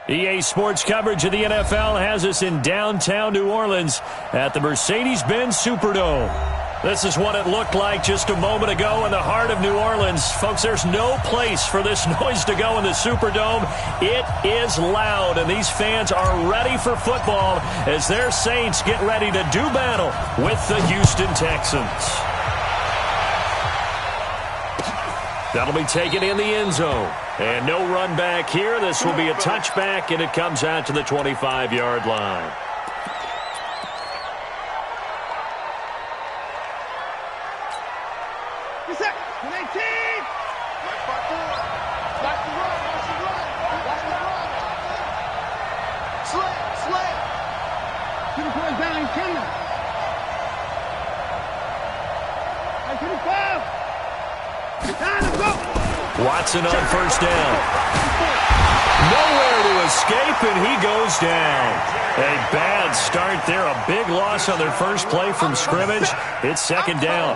EA Sports coverage of the NFL has us in downtown New Orleans at the Mercedes-Benz Superdome. This is what it looked like just a moment ago in the heart of New Orleans. Folks, there's no place for this noise to go in the Superdome. It is loud, and these fans are ready for football as their Saints get ready to do battle with the Houston Texans. That'll be taken in the end zone. And no run back here. This will be a touchback, and it comes out to the 25-yard line. Watson on first down. Nowhere to escape, and he goes down. A bad start there. A big loss on their first play from scrimmage. It's second down.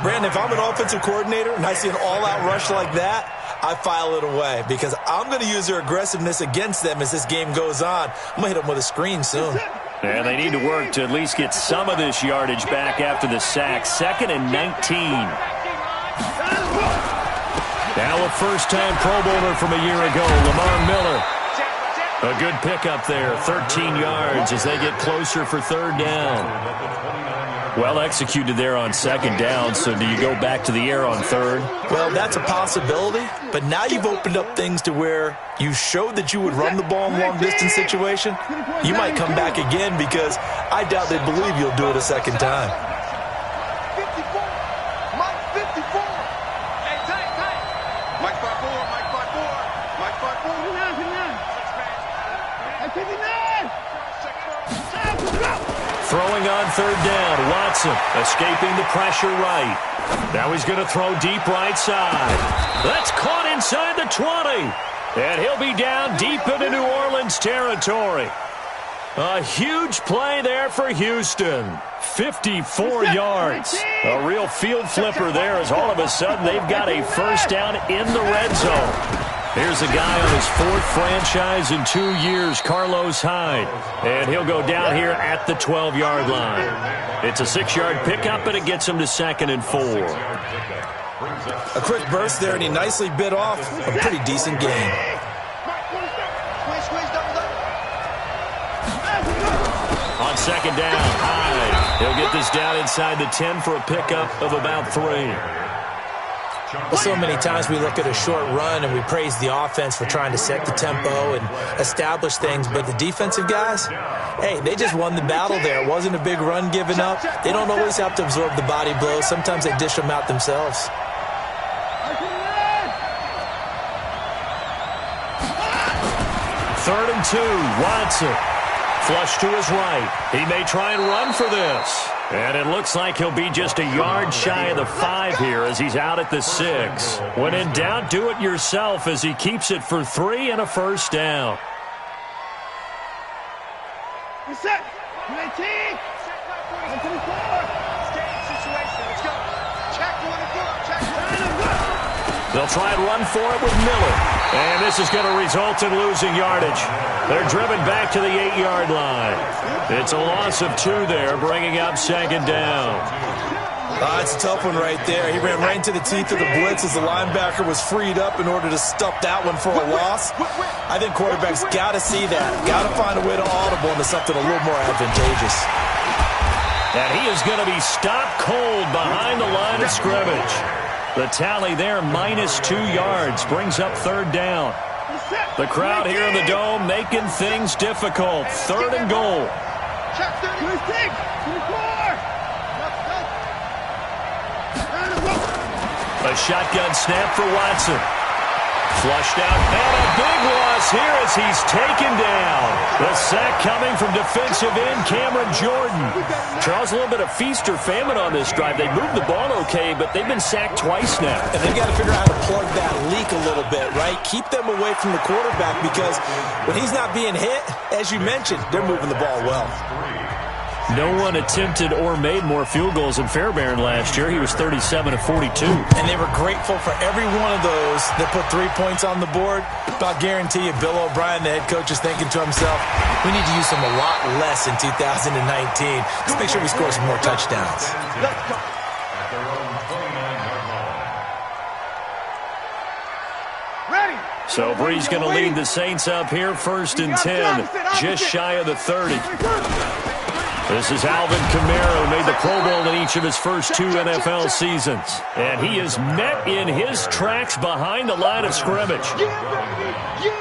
Brandon, if I'm an offensive coordinator and I see an all-out rush like that, I file it away because I'm going to use their aggressiveness against them as this game goes on. I'm going to hit them with a screen soon. And they need to work to at least get some of this yardage back after the sack. 2nd and 19. Now a first-time Pro Bowler from a year ago, Lamar Miller. A good pickup there, 13 yards as they get closer for third down. Well executed there on second down, so do you go back to the air on third? Well, that's a possibility, but now you've opened up things to where you showed that you would run the ball in long-distance situation. You might come back again because I doubt they believe you'll do it a second time. Throwing on third down, Watson escaping the pressure right. Now he's going to throw deep right side. That's caught inside the 20. And he'll be down deep into New Orleans territory. A huge play there for Houston. 54 yards. A real field flipper there as all of a sudden they've got a first down in the red zone. Here's a guy on his 4th franchise in 2 years, Carlos Hyde. And he'll go down here at the 12-yard line. It's a 6-yard pickup, and it gets him to 2nd and 4. A quick burst there, and he nicely bit off a pretty decent gain. On second down, Hyde. He'll get this down inside the 10 for a pickup of about 3. Well, so many times we look at a short run and we praise the offense for trying to set the tempo and establish things, but the defensive guys, hey, they just won the battle there. It wasn't a big run given up. They don't always have to absorb the body blows. Sometimes they dish them out themselves. 3rd and 2, Watson. Flush to his right. He may try and run for this. And it looks like he'll be just a yard shy of the 5 here as he's out at the 6. When in doubt, do it yourself as he keeps it for 3 and a first down. Set. 19. They'll try and run for it with Miller. And this is going to result in losing yardage. They're driven back to the 8-yard line. It's a loss of 2 there, bringing up second down. It's a tough one right there. He ran right into the teeth of the blitz as the linebacker was freed up in order to stuff that one for a loss. I think quarterbacks got to see that. Got to find a way to audible into something a little more advantageous. And he is going to be stopped cold behind the line of scrimmage. The tally there, -2 yards, brings up third down. The crowd here in the Dome making things difficult. 3rd and goal. A shotgun snap for Watson. Flushed out, and a big loss here as he's taken down. The sack coming from defensive end Cameron Jordan. Charles, a little bit of feast or famine on this drive. They moved the ball okay, but they've been sacked twice now. And they've got to figure out how to plug that leak a little bit, right? Keep them away from the quarterback because when he's not being hit, as you mentioned, they're moving the ball well. No one attempted or made more field goals than Fairbairn last year. He was 37 of 42. And they were grateful for every one of those that put 3 points on the board. But I'll guarantee you, Bill O'Brien, the head coach, is thinking to himself, we need to use them a lot less in 2019. Let's make sure we score some more touchdowns. So Bree's going to lead the Saints up here, 1st and 10, just shy of the 30. This is Alvin Kamara, who made the Pro Bowl in each of his first 2 NFL seasons. And he is met in his tracks behind the line of scrimmage.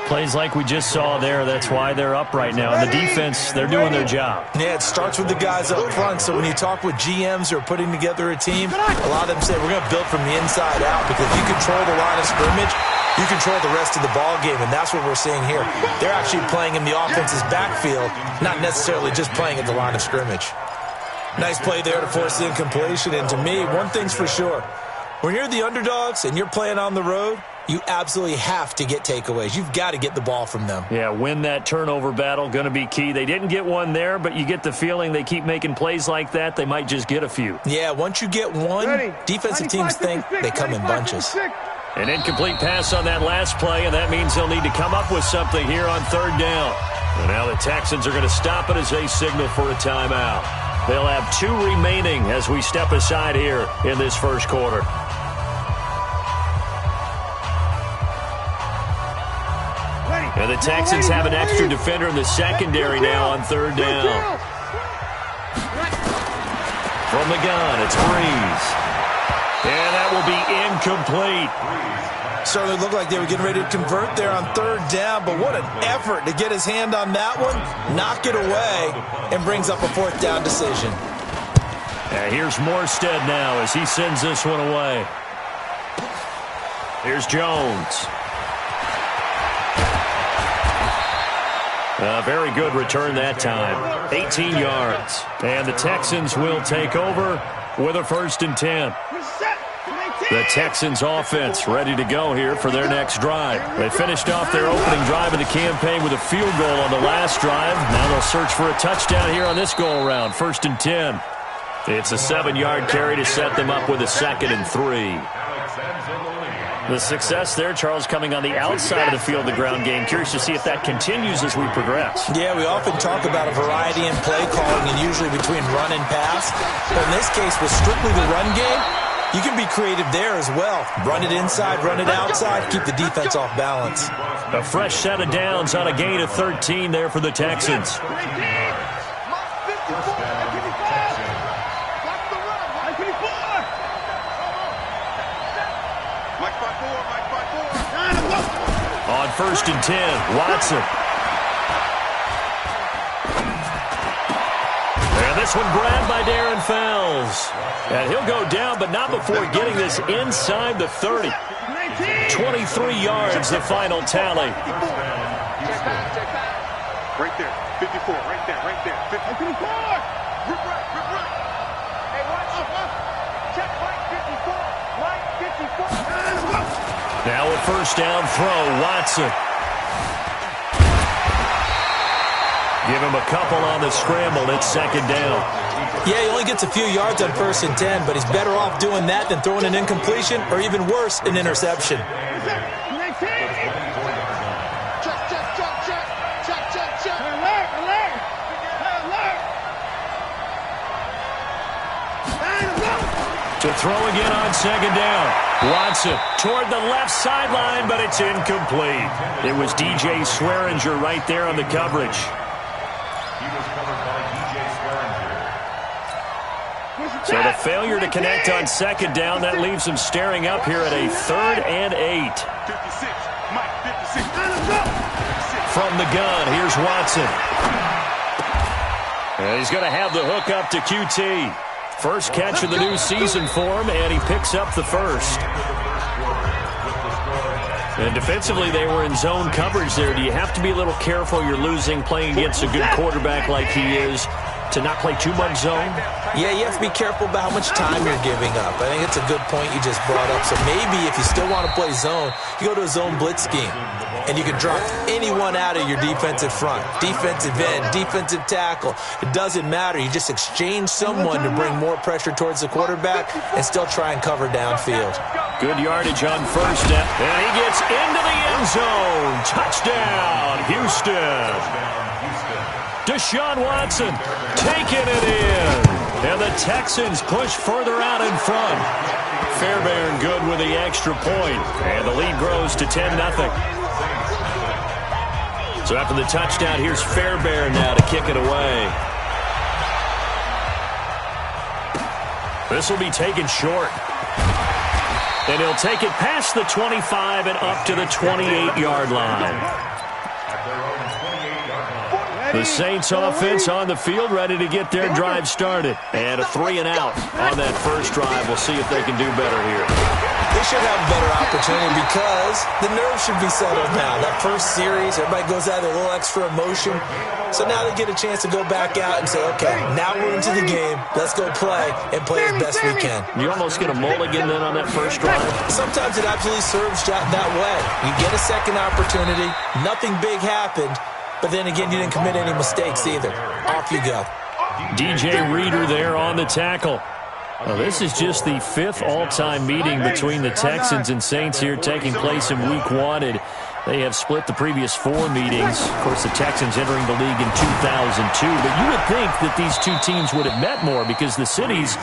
Plays like we just saw there. That's why they're up right now. And the defense, they're doing their job. Yeah, it starts with the guys up front. So when you talk with GMs who are putting together a team, a lot of them say we're going to build from the inside out, because if you control the line of scrimmage, you control the rest of the ball game, and that's what we're seeing here. They're actually playing in the offense's backfield, not necessarily just playing at the line of scrimmage. Nice play there to force the incompletion, and to me, one thing's for sure. When you're the underdogs and you're playing on the road, you absolutely have to get takeaways. You've got to get the ball from them. Yeah, win that turnover battle, going to be key. They didn't get one there, but you get the feeling they keep making plays like that, they might just get a few. Yeah, once you get one, defensive teams think they come in bunches. An incomplete pass on that last play, and that means they'll need to come up with something here on 3rd down. And now the Texans are going to stop it as they signal for a timeout. They'll have 2 remaining as we step aside here in this first quarter. And the Texans have an extra defender in the secondary now on 3rd down. From the gun, it's Breeze. And that will be incomplete. Certainly looked like they were getting ready to convert there on 3rd down, but what an effort to get his hand on that one, knock it away, and brings up a 4th down decision. And here's Morstead now as he sends this one away. Here's Jones. A very good return that time. 18 yards. And the Texans will take over with a 1st and 10. The Texans offense ready to go here for their next drive. They finished off their opening drive of the campaign with a field goal on the last drive. Now they'll search for a touchdown here on this go-around. 1st and 10. It's a 7-yard carry to set them up with a 2nd and 3. The success there, Charles, coming on the outside of the field, the ground game. Curious to see if that continues as we progress. Yeah, we often talk about a variety in play calling, and usually between run and pass. But in this case, with strictly the run game, you can be creative there as well. Run it inside, run it outside, keep the defense off balance. A fresh set of downs on a gain of 13 there for the Texans. On 1st and 10, Watson. And this one grabbed by Darren Fells. And he'll go down, but not before getting this inside the 30. 23 yards, the final tally. Right there, 54, right there, right there. 54. Rip right. Hey, watch. Check right 54, right 54. Now a 1st down throw, Watson. Give him a couple on the scramble. It's 2nd down. Yeah, he only gets a few yards on 1st and 10, but he's better off doing that than throwing an incompletion or even worse, an interception. To throw again on 2nd down. Watson toward the left sideline, but it's incomplete. It was DJ Swearinger right there on the coverage. So the failure to connect on 2nd down, that leaves him staring up here at a 3rd and 8. 56, Mike, 56. From the gun, here's Watson. And he's going to have the hook up to QT. First catch of the new season for him, and he picks up the 1st. And defensively, they were in zone coverage there. Do you have to be a little careful? You're losing playing against a good quarterback like he is. to not play too much zone? Yeah, you have to be careful about how much time you're giving up. I think it's a good point you just brought up. So maybe if you still want to play zone, you go to a zone blitz scheme. And you can drop anyone out of your defensive front. Defensive end, defensive tackle. It doesn't matter. You just exchange someone to bring more pressure towards the quarterback and still try and cover downfield. Good yardage on first down. And he gets into the end zone. Touchdown, Houston. Deshaun Watson taking it in. And the Texans push further out in front. Fairbairn good with the extra point. And the lead grows to 10-0. So after the touchdown, here's Fairbairn now to kick it away. This will be taken short. And he'll take it past the 25 and up to the 28-yard line. The Saints offense on the field, ready to get their drive started. And a 3-and-out on that first drive. We'll see if they can do better here. They should have a better opportunity because the nerves should be settled now. That first series, everybody goes out with a little extra emotion. So now they get a chance to go back out and say, okay, now we're into the game. Let's go play and play as best we can. You almost get a mulligan then on that first drive? Sometimes it absolutely serves that way. You get a second opportunity. Nothing big happened. But then again, you didn't commit any mistakes either. Off you go. DJ Reader there on the tackle. Well, this is just the 5th all-time meeting between the Texans and Saints here taking place in Week 1. And they have split the previous 4 meetings. Of course, the Texans entering the league in 2002. But you would think that these two teams would have met more because the cities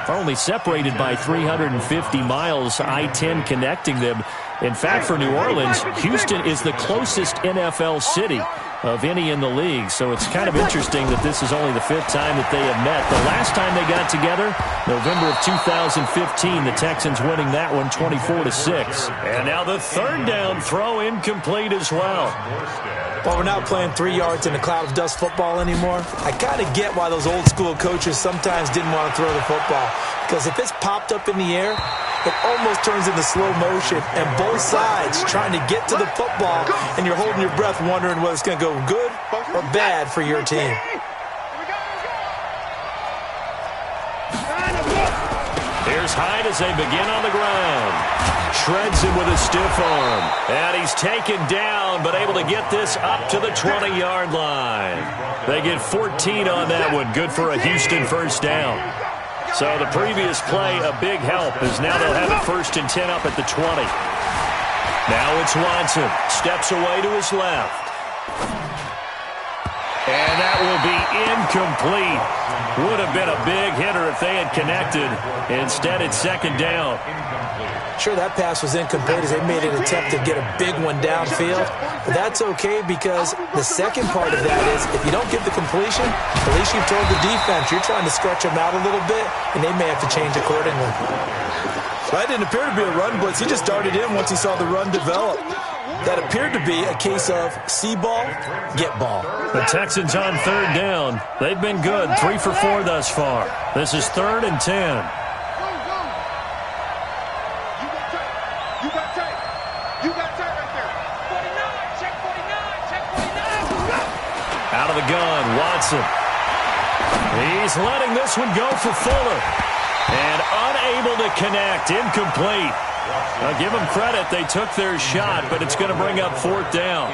are only separated by 350 miles, I-10 connecting them. In fact, for New Orleans, Houston is the closest NFL city of any in the league. So it's kind of interesting that this is only the 5th time that they have met. The last time they got together, November of 2015, the Texans winning that one 24-6. And now the 3rd down throw incomplete as well. Well, we're not playing 3 yards in a cloud of dust football anymore. I kind of get why those old school coaches sometimes didn't want to throw the football. Because if it's popped up in the air, it almost turns into slow motion, and both sides trying to get to the football, and you're holding your breath wondering whether it's going to go good or bad for your team. Here's Hyde as they begin on the ground. Shreds him with a stiff arm. And he's taken down, but able to get this up to the 20-yard line. They get 14 on that one. Good for a Houston first down. So the previous play, a big help, as now they'll have it 1st and 10 up at the 20. Now it's Watson. Steps away to his left. And that will be incomplete. Would have been a big hitter if they had connected. Instead, it's 2nd down. Sure, that pass was incomplete as they made an attempt to get a big one downfield. But that's okay because the second part of that is if you don't get the completion, at least you've told the defense you're trying to stretch them out a little bit, and they may have to change accordingly. That didn't appear to be a run blitz. He just started in once he saw the run develop. That appeared to be a case of see ball, get ball. The Texans on 3rd down. They've been good, 3 for 4 thus far. This is 3rd and 10. Out of the gun, Watson. He's letting this one go for Fuller. And unable to connect, incomplete. I'll give them credit, they took their shot, but it's going to bring up 4th down.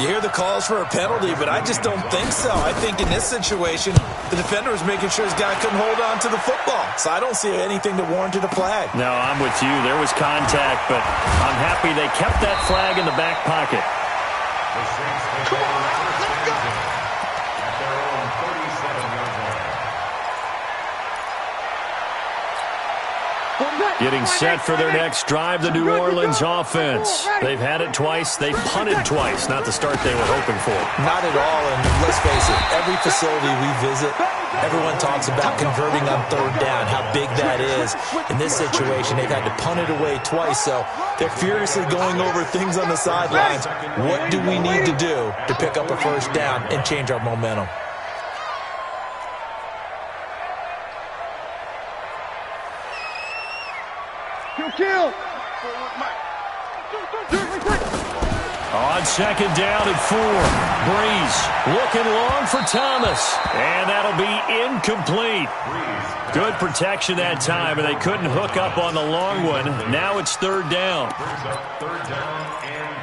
You hear the calls for a penalty, but I just don't think so. I think in this situation, the defender was making sure his guy couldn't hold on to the football. So I don't see anything that warranted a flag. No, I'm with you. There was contact, but I'm happy they kept that flag in the back pocket. Come on, let's go. Getting set for their next drive, the New Orleans offense. They've had it twice. They've punted twice. Not the start they were hoping for. Not at all, and let's face it, every facility we visit, everyone talks about converting on 3rd down, how big that is. In this situation, they've had to punt it away twice, so they're furiously going over things on the sidelines. What do we need to do to pick up a 1st down and change our momentum? Kill! On second down and 4. Breeze looking long for Thomas. And that'll be incomplete. Good protection that time, and they couldn't hook up on the long one. Now it's third down. Third down and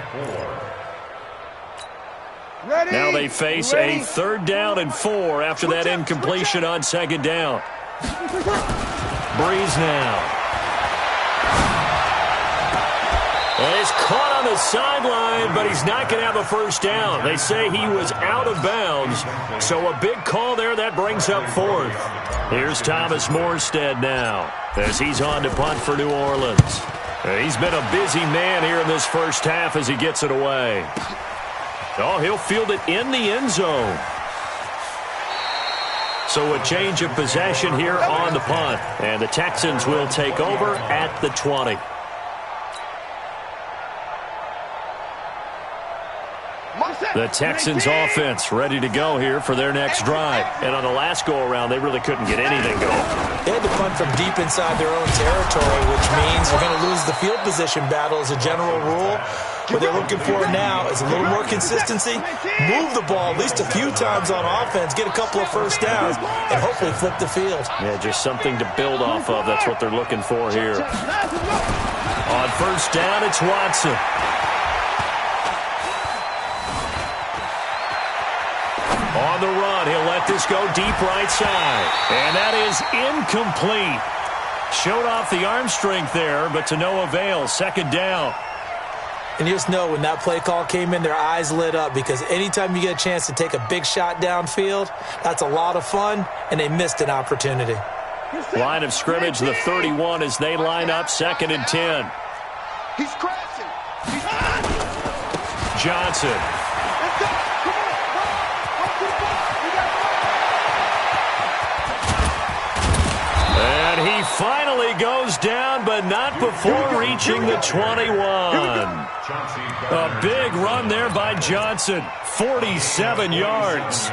4. Ready? Now they face a third down and 4 after that incompletion on second down. Breeze now. And he's caught on the sideline, but he's not going to have a first down. They say he was out of bounds, so a big call there. That brings up fourth. Here's Thomas Morstead now as he's on to punt for New Orleans. He's been a busy man here in this first half as he gets it away. Oh, he'll field it in the end zone. So a change of possession here on the punt, and the Texans will take over at the 20. The Texans offense ready to go here for their next drive. And on the last go-around, they really couldn't get anything going. They had to punt from deep inside their own territory, which means you're going to lose the field position battle as a general rule. What they're looking for now is a little more consistency, move the ball at least a few times on offense, get a couple of first downs, and hopefully flip the field. Yeah, just something to build off of. That's what they're looking for here. On first down, it's Watson. On the run, he'll let this go deep right side. And that is incomplete. Showed off the arm strength there, but to no avail. Second down. And you just know when that play call came in, their eyes lit up, because anytime you get a chance to take a big shot downfield, that's a lot of fun, and they missed an opportunity. Line of scrimmage, the 31 as they line up, second and 10. He's crashing. Johnson. And he finally goes down, but not before reaching the 21. A big run there by Johnson, 47 yards.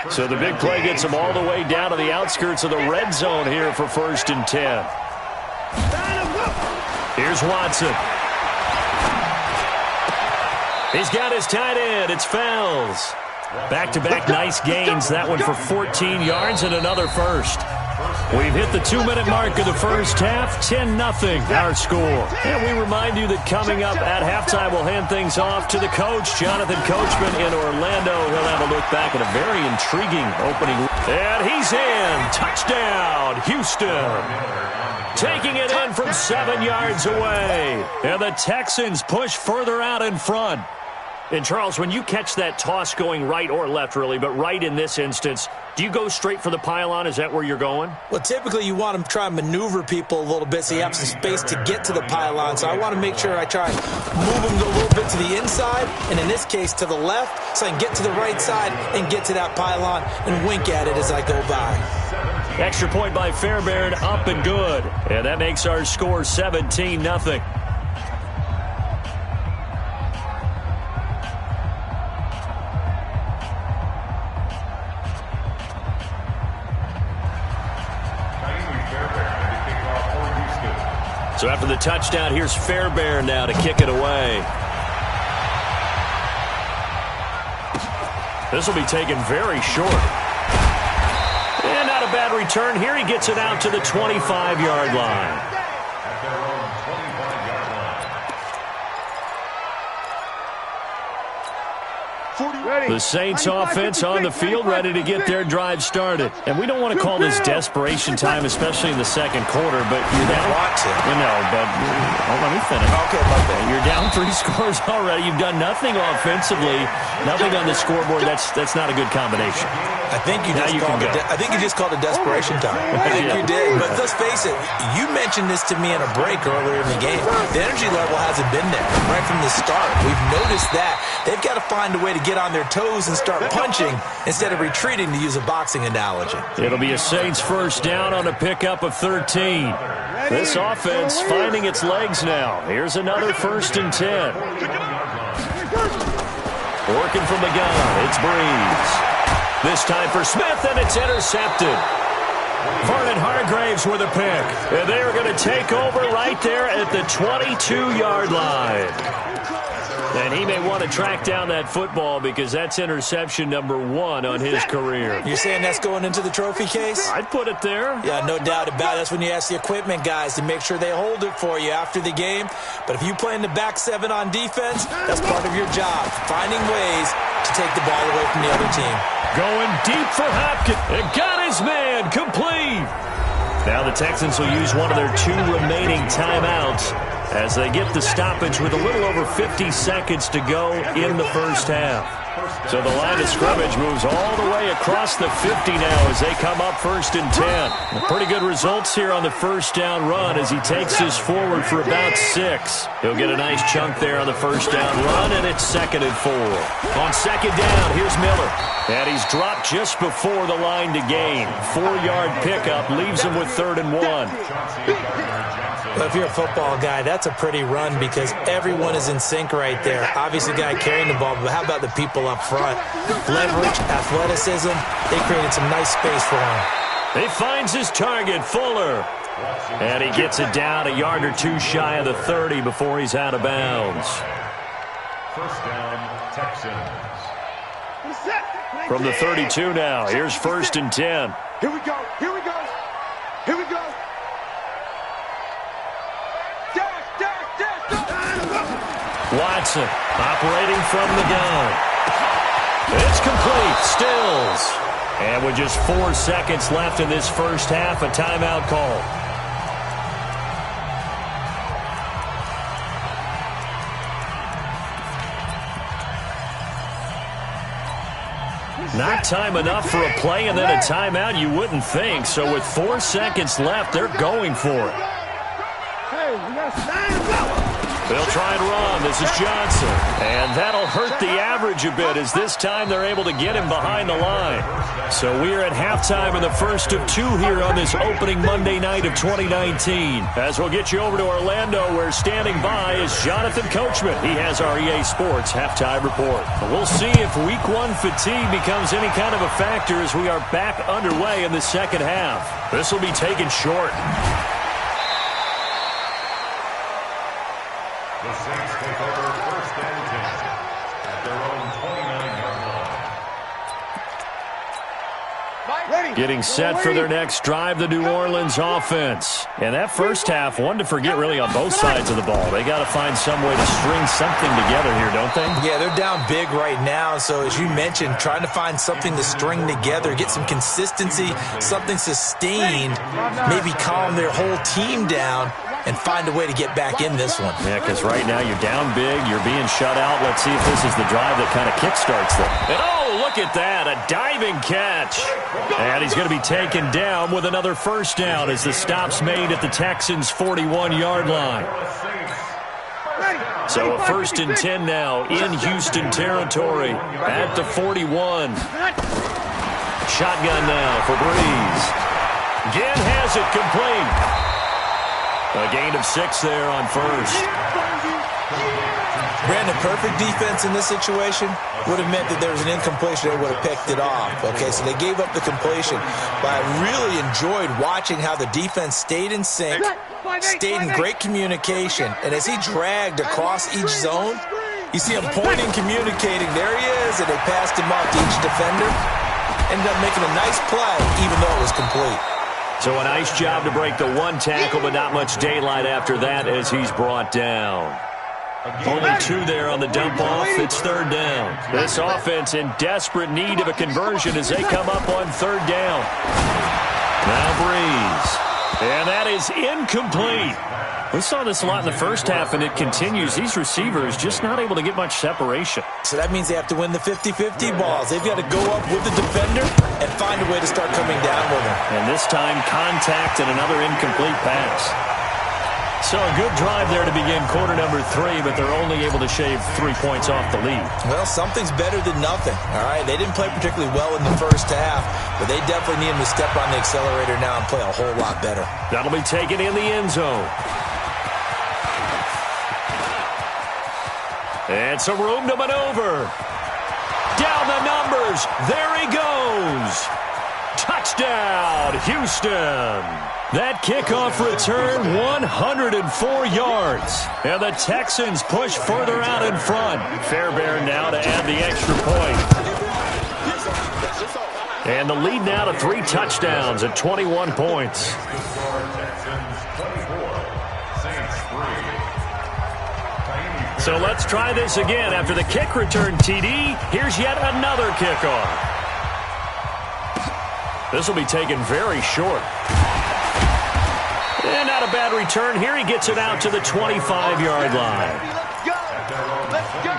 So the big play gets him all the way down to the outskirts of the red zone here for first and 10. Here's Watson. He's got his tight end. It's Fells. Back-to-back nice gains. That one for 14 yards and another first. We've hit the 2-minute mark of the first half. 10-0 our score. And we remind you that coming up at halftime, we'll hand things off to the coach, Jonathan Coachman in Orlando. He'll have a look back at a very intriguing opening. And he's in. Touchdown, Houston. Taking it in from 7 yards away. And the Texans push further out in front. And, Charles, when you catch that toss going right or left, really, but right in this instance, do you go straight for the pylon? Is that where you're going? Well, typically you want to try and maneuver people a little bit so you have some space to get to the pylon. So I want to make sure I try and move them a little bit to the inside, and in this case to the left, so I can get to the right side and get to that pylon and wink at it as I go by. Extra point by Fairbairn, up and good. And that makes our score 17-0. So after the touchdown, here's Fairbairn now to kick it away. This will be taken very short. And not a bad return here. He gets it out to the 25-yard line. The Saints offense on the field, ready to get their drive started. And we don't want to call this desperation time, especially in the second quarter, but you're down. Let me finish. Okay, my bad. You're down 3 scores already. You've done nothing offensively, nothing on the scoreboard. That's not a good combination. I think you just called it desperation time. I think you did. But let's face it, you mentioned this to me in a break earlier in the game. The energy level hasn't been there right from the start. We've noticed that. They've got to find a way to get on their toes and start punching instead of retreating, to use a boxing analogy. It'll be a Saints first down on a pickup of 13. This offense finding its legs now. Here's another first and 10. Working from the gun, it's Breeze. This time for Smith, and it's intercepted. Vernon Hargraves with a pick. And they are going to take over right there at the 22-yard line. And he may want to track down that football because that's interception number 1 on his career. You're saying that's going into the trophy case? I'd put it there. Yeah, no doubt about it. That's when you ask the equipment guys to make sure they hold it for you after the game. But if you play in the back 7 on defense, that's part of your job, finding ways to take the ball away from the other team. Going deep for Hopkins. It got his man complete. Now the Texans will use one of their 2 remaining timeouts as they get the stoppage with a little over 50 seconds to go in the first half. So the line of scrimmage moves all the way across the 50 now as they come up 1st and 10. Pretty good results here on the first down run as he takes this forward for about 6. He'll get a nice chunk there on the first down run, and it's 2nd and 4. On 2nd down, here's Miller. And he's dropped just before the line to gain. 4-yard pickup leaves him with 3rd and 1. Well, if you're a football guy, that's a pretty run because everyone is in sync right there. Obviously, the guy carrying the ball, but how about the people up front? Leverage, athleticism, they created some nice space for him. He finds his target, Fuller. And he gets it down a yard or 2 shy of the 30 before he's out of bounds. First down, Texans. From the 32 now, here's 1st and 10. Here we go. Here we go. Here we go. Watson operating from the gun. It's complete. Stills. And with just 4 seconds left in this first half, a timeout call. Not time enough for a play and then a timeout, you wouldn't think. So with 4 seconds left, they're going for it. Hey, we got to stand up. They'll try and run. This is Johnson. And that'll hurt the average a bit as this time they're able to get him behind the line. So we are at halftime in the first of 2 here on this opening Monday night of 2019. As we'll get you over to Orlando, where standing by is Jonathan Coachman. He has our EA Sports halftime report. We'll see if Week 1 fatigue becomes any kind of a factor as we are back underway in the second half. This will be taken short. The Saints take over 1st and 10 at their own 29-yard line. Getting set for their next drive, the New Orleans offense. And that first half, one to forget really on both sides of the ball. They got to find some way to string something together here, don't they? Yeah, they're down big right now. So as you mentioned, trying to find something to string together, get some consistency, something sustained, maybe calm their whole team down, and find a way to get back in this one. Yeah, because right now you're down big, you're being shut out. Let's see if this is the drive that kind of kickstarts them. And oh, look at that, a diving catch. And he's going to be taken down with another first down as the stop's made at the Texans' 41-yard line. So a 1st and 10 now in Houston territory at the 41. Shotgun now for Breeze. Ginn has it complete. A gain of 6 there on first. Brandon, perfect defense in this situation would have meant that there was an incompletion. They would have picked it off. Okay, so they gave up the completion. But I really enjoyed watching how the defense stayed in sync, stayed in great communication. And as he dragged across each zone, you see him pointing, communicating. There he is, and they passed him off to each defender. Ended up making a nice play, even though it was complete. So a nice job to break the 1 tackle, but not much daylight after that as he's brought down. Only 2 there on the dump-off. It's 3rd down. This offense in desperate need of a conversion as they come up on 3rd down. Now Breeze. And that is incomplete. We saw this a lot in the first half, and it continues. These receivers just not able to get much separation. So that means they have to win the 50-50 balls. They've got to go up with the defender and find a way to start coming down with him. And this time, contact and another incomplete pass. So a good drive there to begin quarter number 3, but they're only able to shave 3 points off the lead. Well, something's better than nothing, all right? They didn't play particularly well in the first half, but they definitely need him to step on the accelerator now and play a whole lot better. That'll be taken in the end zone. And some room to maneuver. Down the numbers. There he goes. Touchdown, Houston. That kickoff return, 104 yards. And the Texans push further out in front. Fairbairn now to add the extra point. And the lead now to 3 touchdowns at 21 points. So let's try this again. After the kick return TD, here's yet another kickoff. This will be taken very short. And not a bad return here. He gets it out to the 25-yard line. Let's go. Let's go.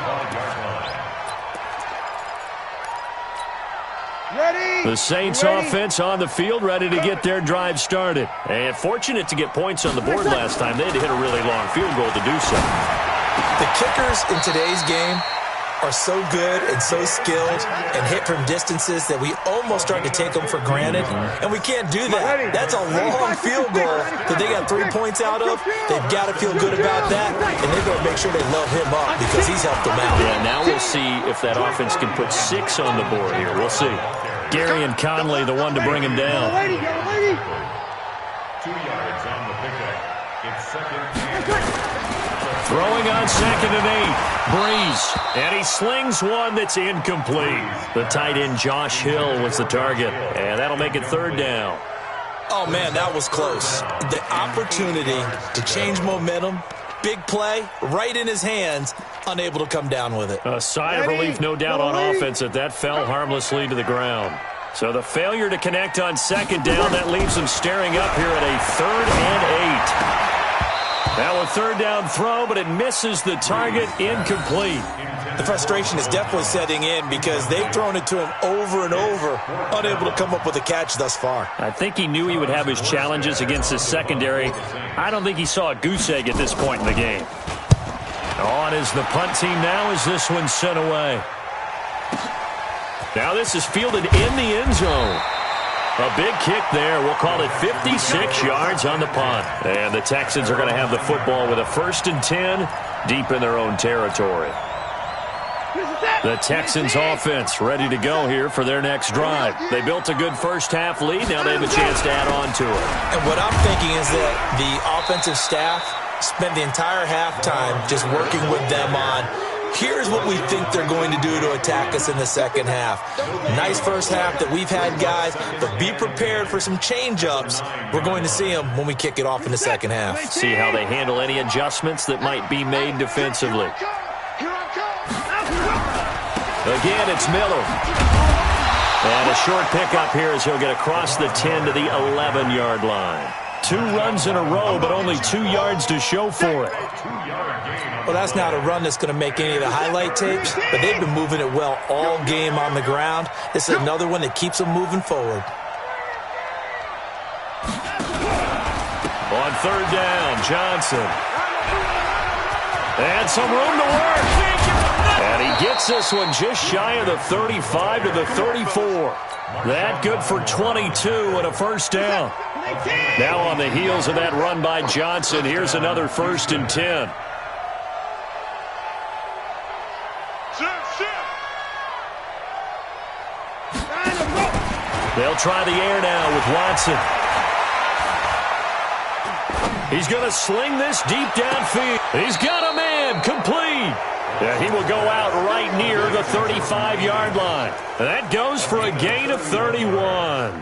Ready? The Saints offense on the field, ready to get their drive started. And fortunate to get points on the board last time. They had to hit a really long field goal to do so. The kickers in today's game are so good and so skilled and hit from distances that we almost start to take them for granted, and we can't do that. That's a long field goal that they got 3 points out of. They've got to feel good about that, and they've got to make sure they love him up because he's helped them out. Yeah, now we'll see if that offense can put 6 on the board here. We'll see. Gary and Conley, the one to bring him down. 2 yards on the pickup. It's second and Throwing on 2nd and 8. Breeze. And he slings one that's incomplete. The tight end Josh Hill was the target. And that'll make it 3rd down. Oh, man, that was close. The opportunity to change momentum, big play, right in his hands, unable to come down with it. A sigh of relief, no doubt, on offense that fell harmlessly to the ground. So the failure to connect on 2nd down, that leaves him staring up here at a 3rd and 8. Now a 3rd down throw, but it misses the target, incomplete. The frustration is definitely setting in because they've thrown it to him over and over, unable to come up with a catch thus far. I think he knew he would have his challenges against his secondary. I don't think he saw a goose egg at this point in the game. On is the punt team now as this one's sent away. Now this is fielded in the end zone. A big kick there. We'll call it 56 yards on the punt. And the Texans are going to have the football with a 1st and 10 deep in their own territory. The Texans offense ready to go here for their next drive. They built a good first-half lead. Now they have a chance to add on to it. And what I'm thinking is that the offensive staff spent the entire halftime just working with them on here's what we think they're going to do to attack us in the second half. Nice first half that we've had, guys, but be prepared for some change-ups. We're going to see them when we kick it off in the second half. See how they handle any adjustments that might be made defensively. Again, it's Miller. And a short pickup here as he'll get across the 10 to the 11-yard line. 2 runs in a row, but only 2 yards to show for it. Well, that's not a run that's going to make any of the highlight tapes, but they've been moving it well all game on the ground. This is another one that keeps them moving forward. On 3rd down, Johnson. And some room to work. And he gets this one just shy of the 35 to the 34. That good for 22 and a 1st down. Now on the heels of that run by Johnson, here's another 1st and 10. They'll try the air now with Watson. He's going to sling this deep downfield. He's got a man, complete. Yeah, he will go out right near the 35-yard line. That goes for a gain of 31.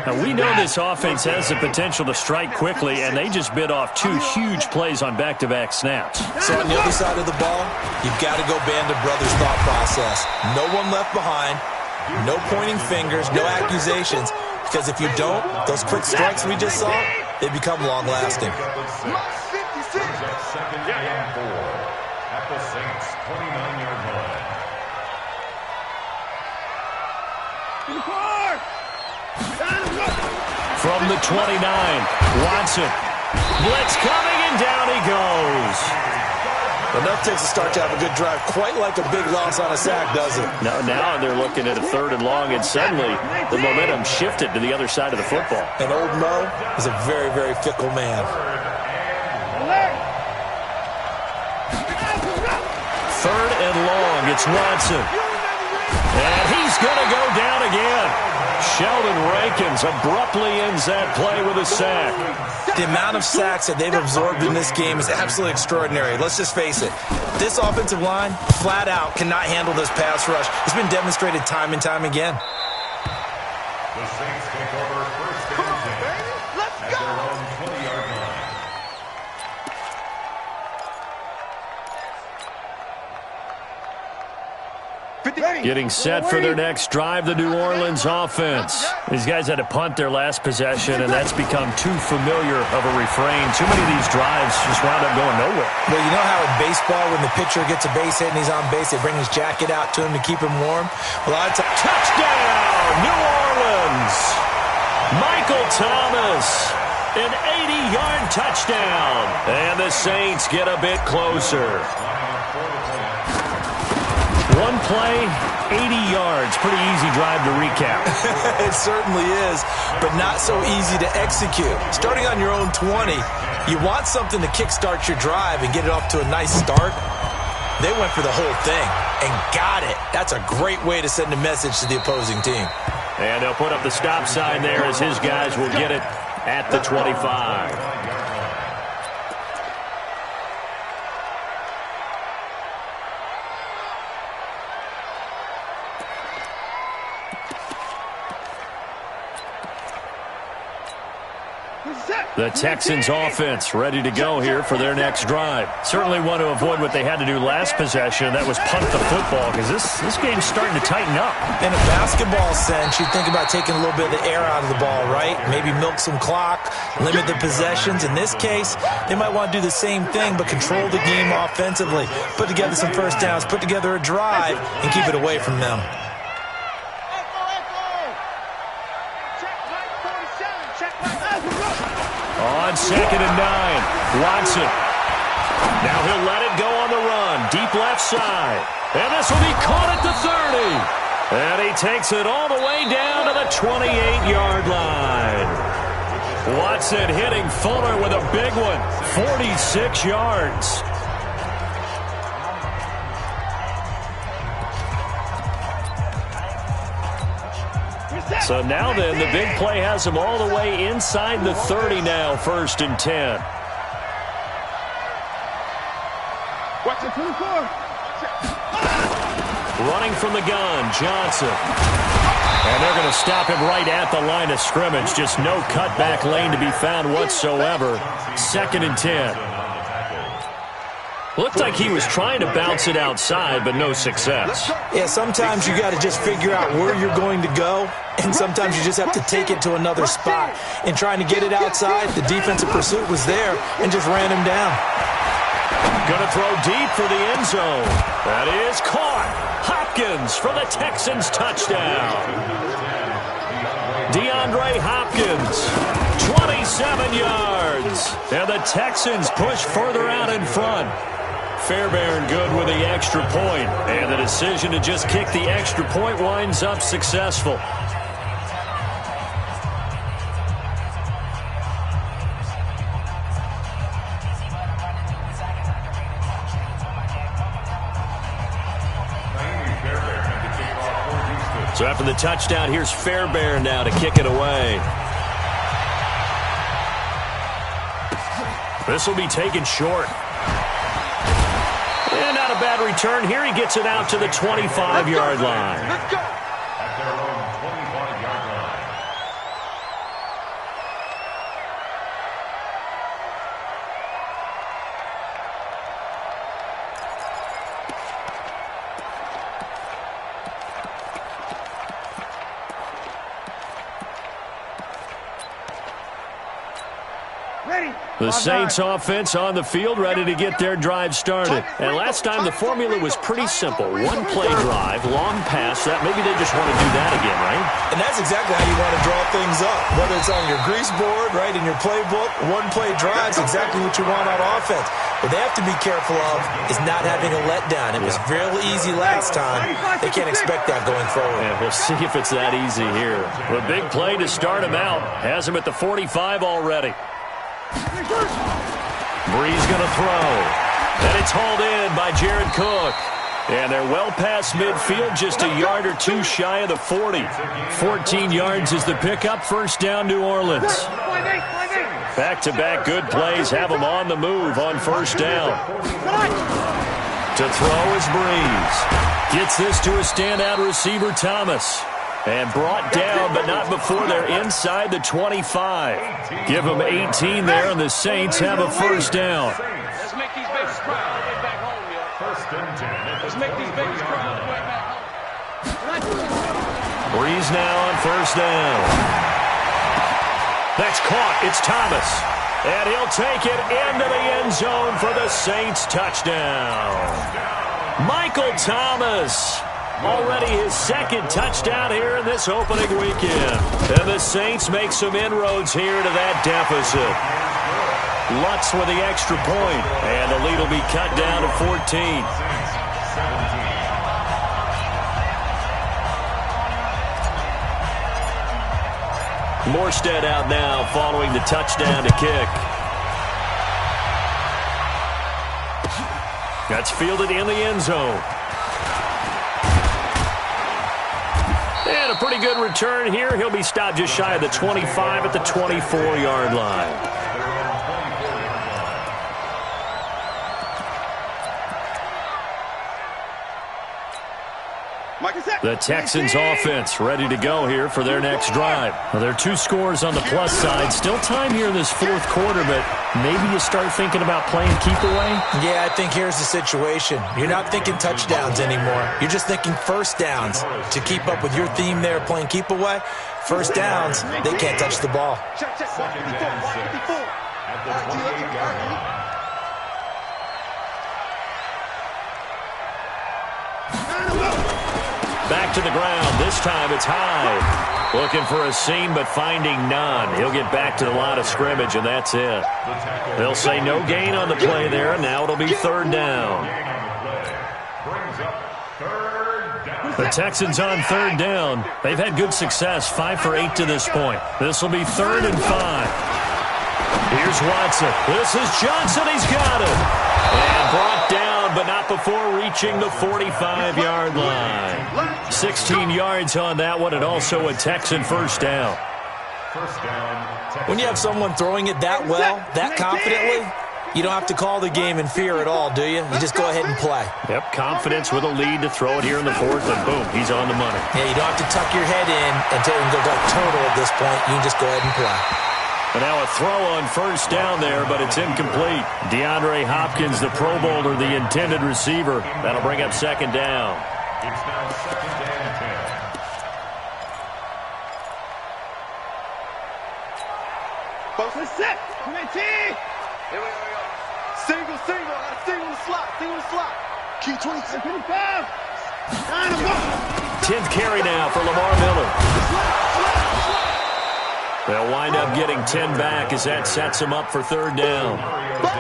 Now, we know this offense has the potential to strike quickly, and they just bit off 2 huge plays on back-to-back snaps. So on the other side of the ball, you've got to go Band of Brothers thought process. No one left behind, no pointing fingers, no accusations, because if you don't, those quick strikes we just saw, they become long-lasting. at the Saints' 29-yard line. From the 29, Watson. Blitz coming, and down he goes. Enough takes a start to have a good drive. Quite like a big loss on a sack, does it? Now they're looking at a 3rd and long, and suddenly the momentum shifted to the other side of the football. And old Mo is a very, very fickle man. 3rd and long, it's Watson. And he's going to go down again. Sheldon Rankins abruptly ends that play with a sack. The amount of sacks that they've absorbed in this game is absolutely extraordinary. Let's just face it. This offensive line, flat out, cannot handle this pass rush. It's been demonstrated time and time again. The Saints take over first and 10 at their own 20-yard line. Getting set for their next drive, the New Orleans offense. These guys had to punt their last possession, and that's become too familiar of a refrain. Too many of these drives just wound up going nowhere. Well, you know how in baseball, when the pitcher gets a base hit and he's on base, they bring his jacket out to him to keep him warm? Well, that's a touchdown, New Orleans! Michael Thomas, an 80-yard touchdown. And the Saints get a bit closer. One play, 80 yards. Pretty easy drive to recap. It certainly is, but not so easy to execute. Starting on your own 20, you want something to kickstart your drive and get it off to a nice start. They went for the whole thing and got it. That's a great way to send a message to the opposing team. And they'll put up the stop sign there as his guys will get it at the 25. The Texans offense ready to go here for their next drive. Certainly want to avoid what they had to do last possession. That was punt the football, because this game's starting to tighten up. In a basketball sense, you think about taking a little bit of the air out of the ball, right? Maybe milk some clock, limit the possessions. In this case, they might want to do the same thing, but control the game offensively. Put together some first downs, put together a drive, and keep it away from them. On 2nd and 9, Watson. Now he'll let it go on the run. Deep left side. And this will be caught at the 30. And he takes it all the way down to the 28-yard line. Watson hitting Fuller with a big one. 46 yards. So now then, the big play has him all the way inside the 30 now, 1st and 10. Watch it, 24. Running from the gun, Johnson. And they're going to stop him right at the line of scrimmage. Just no cutback lane to be found whatsoever. 2nd and 10. Looked like he was trying to bounce it outside, but no success. Yeah, sometimes you got to just figure out where you're going to go, and sometimes you just have to take it to another spot. In trying to get it outside, the defensive pursuit was there and just ran him down. Going to throw deep for the end zone. That is caught. Hopkins for the Texans touchdown. DeAndre Hopkins, 27 yards. And the Texans push further out in front. Fairbairn good with the extra point, and the decision to just kick the extra point winds up successful. So after the touchdown, here's Fairbairn now to kick it away. This will be taken short. And not a bad return here. He gets it out to the 25-yard line. Let's go. At their own 25-yard line. The Saints offense on the field ready to get their drive started. And last time the formula was pretty simple. One play drive, long pass. That maybe they just want to do that again, right? And that's exactly how you want to draw things up. Whether it's on your grease board, right, in your playbook, one play drive is exactly what you want on offense. What they have to be careful of is not having a letdown. It was real easy last time. They can't expect that going forward. Yeah, we'll see if it's that easy here. The big play to start him out has him at the 45 already. Breeze going to throw. And it's hauled in by Jared Cook. And they're well past midfield, just a yard or two shy of the 40. 14 yards is the pickup. First down, New Orleans. Back-to-back good plays have them on the move on first down. To throw is Breeze. Gets this to a standout receiver, Thomas. And brought down, but not before they're inside the 25. Give them 18 there, and the Saints have a first down. Let's make these babies proud. Get back home, yo. Let's make these babies proud. Get back home. Breeze now on first down. That's caught. It's Thomas. And he'll take it into the end zone for the Saints touchdown. Michael Thomas. Already his second touchdown here in this opening weekend. And the Saints make some inroads here to that deficit. Lutz with the extra point. And the lead will be cut down to 14. Morstead out now following the touchdown to kick. That's fielded in the end zone. And a pretty good return here. He'll be stopped just shy of the 25 at the 24-yard line. The Texans offense ready to go here for their next drive. Well, there are two scores on the plus side. Still time here in this fourth quarter, but maybe you start thinking about playing keep away? Yeah, I think here's the situation. You're not thinking touchdowns anymore. You're just thinking first downs. To keep up with your theme there, playing keep away, first downs, they can't touch the ball. Check. 54. At the 28-yard line. Back to the ground. This time it's Hyde. Looking for a seam, but finding none. He'll get back to the line of scrimmage, and that's it. They'll say no gain on the play there, and now it'll be third down. The Texans on third down. They've had good success, 5 for 8 to this point. This will be 3rd and 5. Here's Watson. This is Johnson. He's got it. And brought down, but not before reaching the 45-yard line. 16 yards on that one, and also a Texan first down. When you have someone throwing it that well, that confidently, you don't have to call the game in fear at all, do you? You just go ahead and play. Yep, confidence with a lead to throw it here in the fourth, and boom, he's on the money. Yeah, you don't have to tuck your head in and go like turtle at this point. You can just go ahead and play. And now a throw on first down there, but it's incomplete. DeAndre Hopkins, the Pro Bowler, the intended receiver. That'll bring up second down. It's now second and 10. Folks, let's set. Come in, team. Here we go. Single. I got a single in the slot. Key 26. 25. 10th carry now for Lamar Miller. They'll wind up getting 10 back as that sets them up for third down.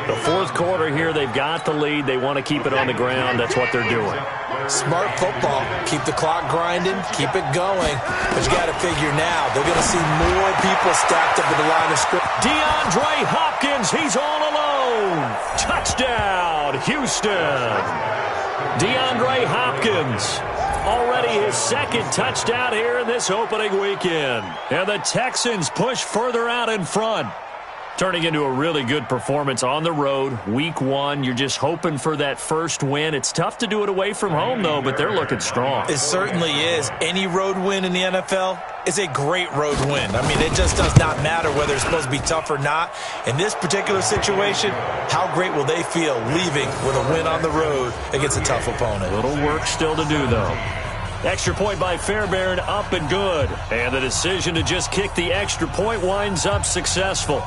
The fourth quarter here, they've got the lead. They want to keep it on the ground. That's what they're doing. Smart football. Keep the clock grinding. Keep it going. But you got to figure now, they're going to see more people stacked up at the line of scrimmage. DeAndre Hopkins, he's all alone. Touchdown, Houston. DeAndre Hopkins. Already his second touchdown here in this opening weekend. And the Texans push further out in front. Turning into a really good performance on the road. Week 1, you're just hoping for that first win. It's tough to do it away from home, though, but they're looking strong. It certainly is. Any road win in the NFL is a great road win. I mean, it just does not matter whether it's supposed to be tough or not. In this particular situation, how great will they feel leaving with a win on the road against a tough opponent? A little work still to do, though. Extra point by Fairbairn, up and good. And the decision to just kick the extra point winds up successful.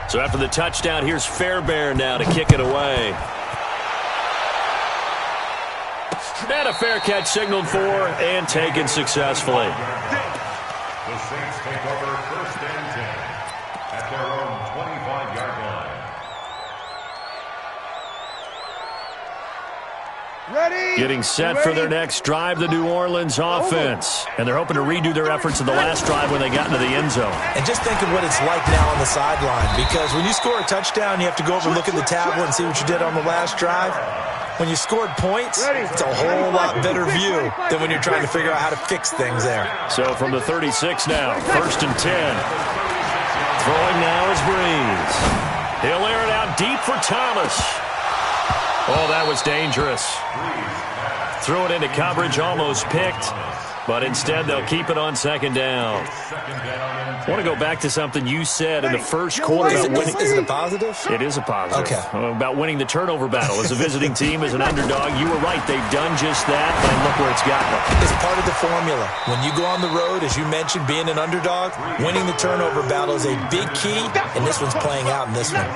So after the touchdown, here's Fairbairn now to kick it away. And a fair catch signaled for and taken successfully. The Saints take over 1st and 10 at their own 25-yard line. Ready? Getting set for their next drive, the New Orleans offense. And they're hoping to redo their efforts in the last drive when they got into the end zone. And just think of what it's like now on the sideline, because when you score a touchdown, you have to go over and look at the tablet and see what you did on the last drive. When you scored points, it's a whole lot better view than when you're trying to figure out how to fix things there. So from the 36 now, 1st and 10. Throwing now is Breeze. He'll air it out deep for Thomas. Oh, that was dangerous. Threw it into coverage, almost picked. But instead, they'll keep it on 2nd down. I want to go back to something you said in the first quarter. Is it a positive? It is a positive. Okay. About winning the turnover battle. As a visiting team, as an underdog, you were right. They've done just that, and look where it's gotten them. It's part of the formula. When you go on the road, as you mentioned, being an underdog, winning the turnover battle is a big key, and this one's playing out in this one.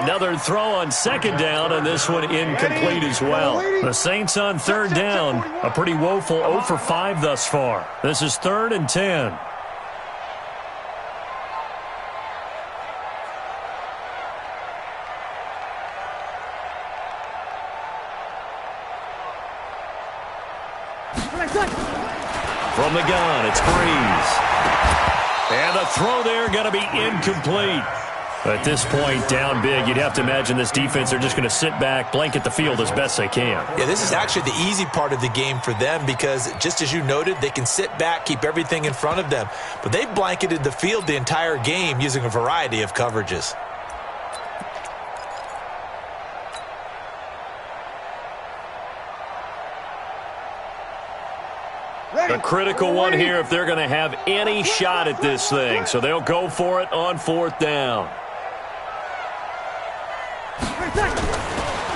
Another throw on 2nd down, and this one incomplete as well. The Saints on 3rd down. A pretty woeful 0 for 5 thus far. This is 3rd and 10. From the gun, it's Breeze. And the throw there going to be incomplete. At this point, down big, you'd have to imagine this defense are just going to sit back, blanket the field as best they can. Yeah, this is actually the easy part of the game for them because, just as you noted, they can sit back, keep everything in front of them. But they've blanketed the field the entire game using a variety of coverages. A critical one here if they're going to have any shot at this thing. So they'll go for it on 4th down.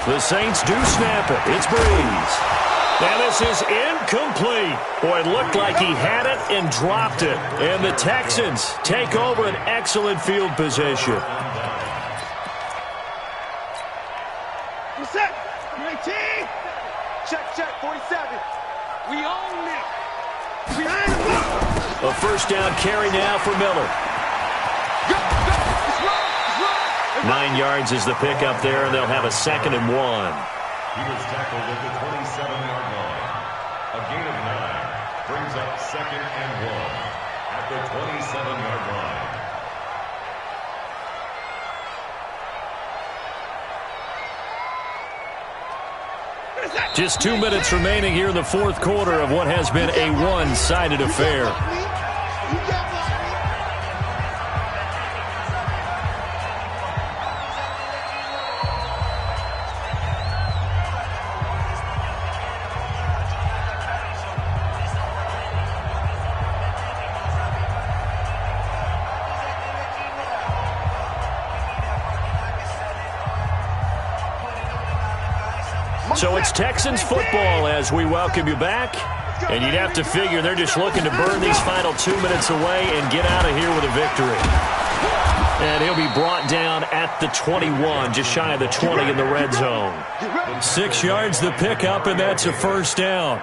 The Saints do snap it. It's Breeze. And this is incomplete. Boy, it looked like he had it and dropped it. And the Texans take over an excellent field position. What's up? 19. Check, 47. We own it. A 1st down carry now for Miller. 9 yards is the pickup there, and they'll have a 2nd and 1. He was tackled at the 27-yard line. A gain of 9 brings up 2nd and 1 at the 27-yard line. Just 2 minutes remaining here in the 4th quarter of what has been a one-sided affair. So it's Texans football as we welcome you back. And you'd have to figure they're just looking to burn these final 2 minutes away and get out of here with a victory. And he'll be brought down at the 21, just shy of the 20 in the red zone. 6 yards the pickup, and that's a 1st down.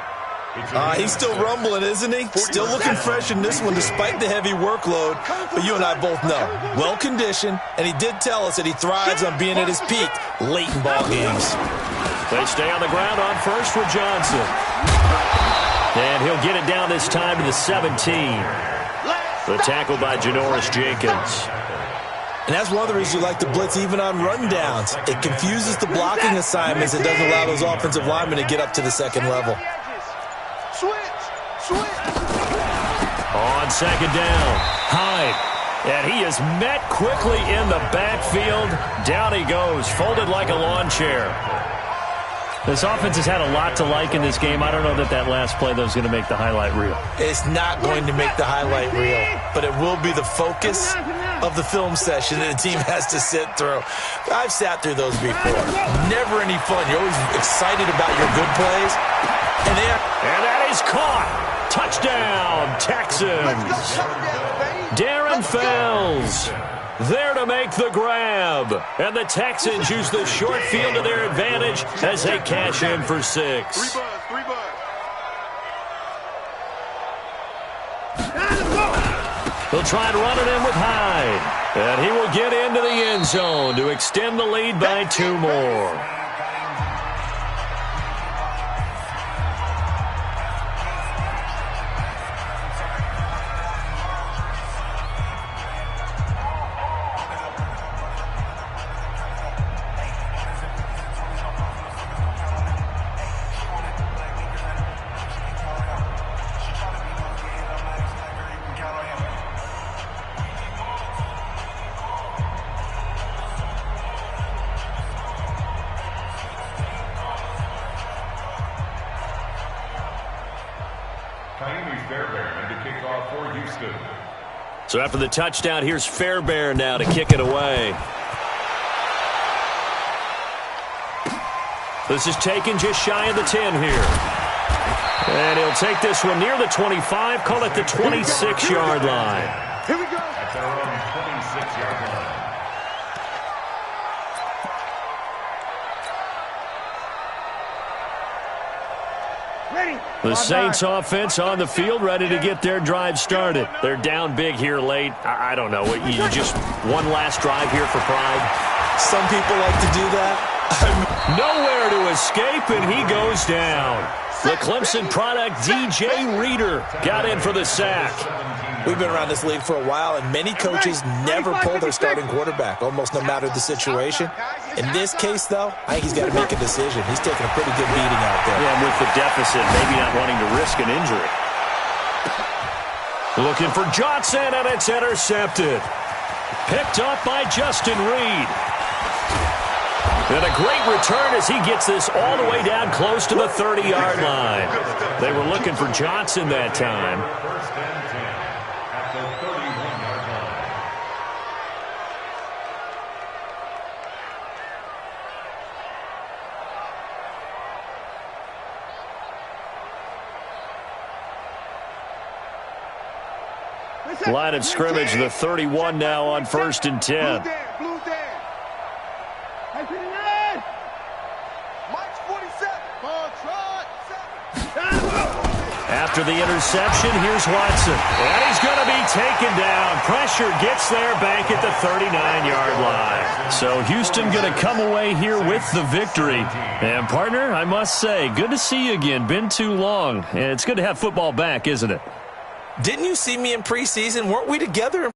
He's still rumbling, isn't he? Still looking fresh in this one despite the heavy workload. But you and I both know, well-conditioned, and he did tell us that he thrives on being at his peak late in ball games. They stay on the ground on 1st with Johnson. And he'll get it down this time to the 17. The tackle by Janoris Jenkins. And that's one of the reasons you like to blitz even on rundowns. It confuses the blocking assignments. It doesn't allow those offensive linemen to get up to the 2nd level. On 2nd down, Hyde. And he is met quickly in the backfield. Down he goes, folded like a lawn chair. This offense has had a lot to like in this game. I don't know that last play, though, is going to make the highlight reel. It's not going to make the highlight reel, but it will be the focus of the film session that the team has to sit through. I've sat through those before. Never any fun. You're always excited about your good plays. And that is caught. Touchdown, Texans. Darren Fells there to make the grab. And the Texans use the short field to their advantage as they cash in for 6. 3 buzz. He'll try to run it in with Hyde. And he will get into the end zone to extend the lead by 2 more. So after the touchdown, here's Fairbairn now to kick it away. This is taken just shy of the 10 here. And he'll take this one near the 25, call it the 26-yard line. Here we go. At their own 26-yard line. The Saints offense on the field, ready to get their drive started. They're down big here late. I don't know. You just one last drive here for pride? Some people like to do that. Nowhere to escape, and he goes down. The Clemson product, DJ Reader, got in for the sack. We've been around this league for a while, and many coaches never pull their starting quarterback, almost no matter the situation. In this case, though, I think he's got to make a decision. He's taking a pretty good beating out there. Yeah, and with the deficit, maybe not wanting to risk an injury. Looking for Johnson, and it's intercepted. Picked up by Justin Reed. And a great return as he gets this all the way down close to the 30-yard line. They were looking for Johnson that time. First and 10 at the 31-yard line. Line of scrimmage, the 31 now on 1st and 10. Blue Dan. Mike's 47. Ball trot. After the interception, here's Watson. And he's going to be taken down. Pressure gets there back at the 39-yard line. So Houston going to come away here with the victory. And, partner, I must say, good to see you again. Been too long. And it's good to have football back, isn't it? Didn't you see me in preseason? Weren't we together in